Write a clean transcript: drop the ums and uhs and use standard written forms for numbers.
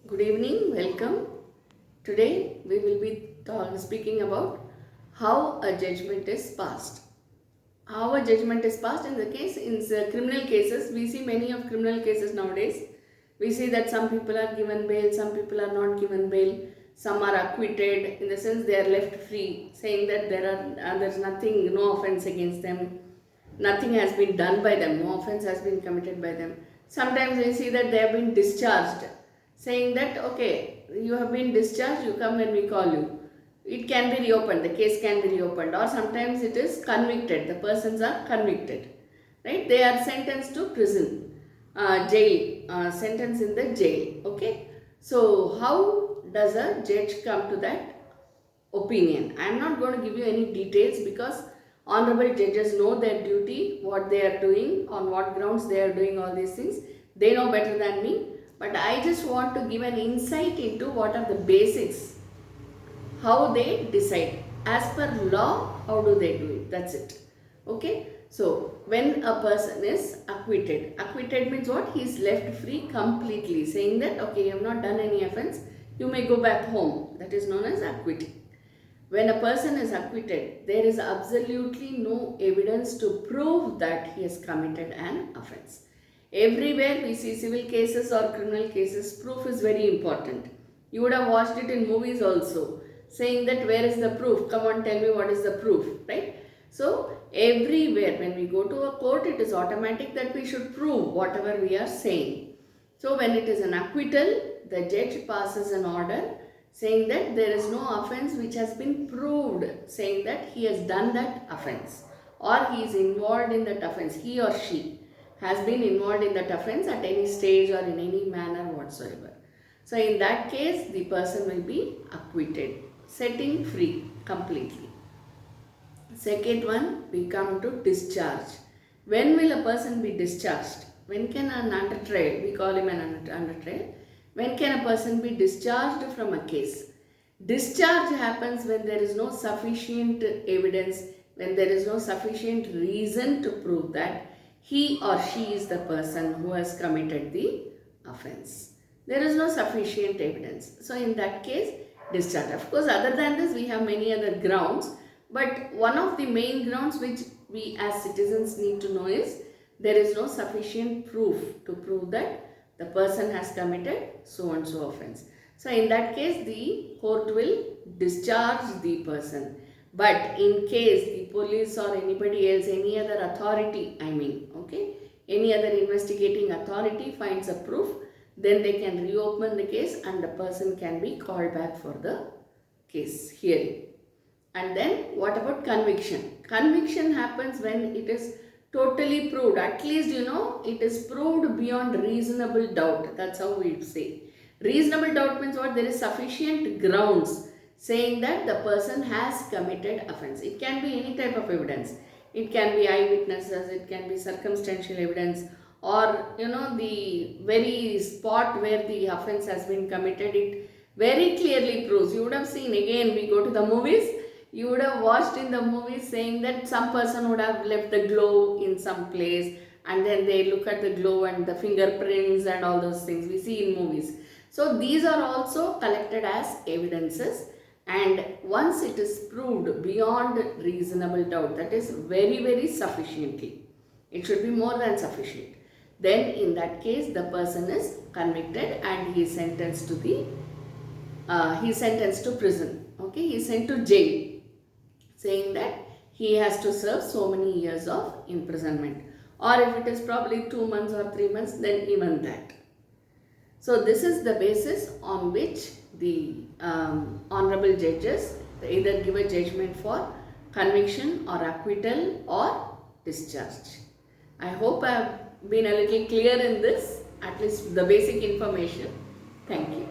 Good evening, welcome. Today we will be speaking about how a judgment is passed. How a judgment is passed in the criminal cases. We see many of criminal cases nowadays. We see that some people are given bail, some people are not given bail, some are acquitted. In the sense they are left free, saying that there's nothing, no offense against them, nothing has been done by them, no offense has been committed by them. Sometimes we see that they have been discharged, saying that okay, you have been discharged, you come when we call you. It can be reopened, the case can be reopened, or sometimes it is convicted, the persons are convicted, right? They are sentenced to prison, jail, sentence in the jail, okay? So how does a judge come to that opinion? I am not going to give you any details because honorable judges know their duty, what they are doing, on what grounds they are doing all these things. They know better than me. But I just want to give an insight into what are the basics, how they decide. As per law, how do they do it? That's it. Okay. So, when a person is acquitted means what? He is left free completely, saying that okay, you have not done any offense, you may go back home. That is known as acquitting. When a person is acquitted, there is absolutely no evidence to prove that he has committed an offense. Everywhere we see civil cases or criminal cases, proof is very important. You would have watched it in movies also, saying that where is the proof? Come on, tell me what is the proof, right? So, everywhere when we go to a court, it is automatic that we should prove whatever we are saying. So, when it is an acquittal, the judge passes an order saying that there is no offense which has been proved, saying that he has done that offense or he is involved in that offense, he or she has been involved in that offense at any stage or in any manner whatsoever. So in that case, the person will be acquitted, setting free completely. Second one, we come to discharge. When will a person be discharged? When can an under trial, we call him an under trial, when can a person be discharged from a case? Discharge happens when there is no sufficient evidence, when there is no sufficient reason to prove that he or she is the person who has committed the offense. There is no sufficient evidence. So in that case, discharge. Of course, other than this, we have many other grounds. But one of the main grounds which we as citizens need to know is there is no sufficient proof to prove that the person has committed so and so offense. So in that case, the court will discharge the person. But in case the police or anybody else, any other authority, okay, any other investigating authority finds a proof, then they can reopen the case and the person can be called back for the case hearing. And then what about conviction? Conviction happens when it is totally proved. At least it is proved beyond reasonable doubt. That's how we say. Reasonable doubt means what? There is sufficient grounds saying that the person has committed offense. It can be any type of evidence. It can be eyewitnesses, it can be circumstantial evidence, or the very spot where the offense has been committed, it very clearly proves. You would have seen, again we go to the movies, you would have watched in the movies saying that some person would have left the glove in some place and then they look at the glove and the fingerprints and all those things we see in movies. So these are also collected as evidences, and once it is proved beyond reasonable doubt, that is very sufficiently, it should be more than sufficient, then in that case the person is convicted and he is sentenced to prison. Okay, he is sent to jail, saying that he has to serve so many years of imprisonment, or if it is probably 2 months or 3 months, then even that. So this is the basis on which the honorable judges either give a judgment for conviction or acquittal or discharge. I hope I have been a little clear in this, at least the basic information. Thank you.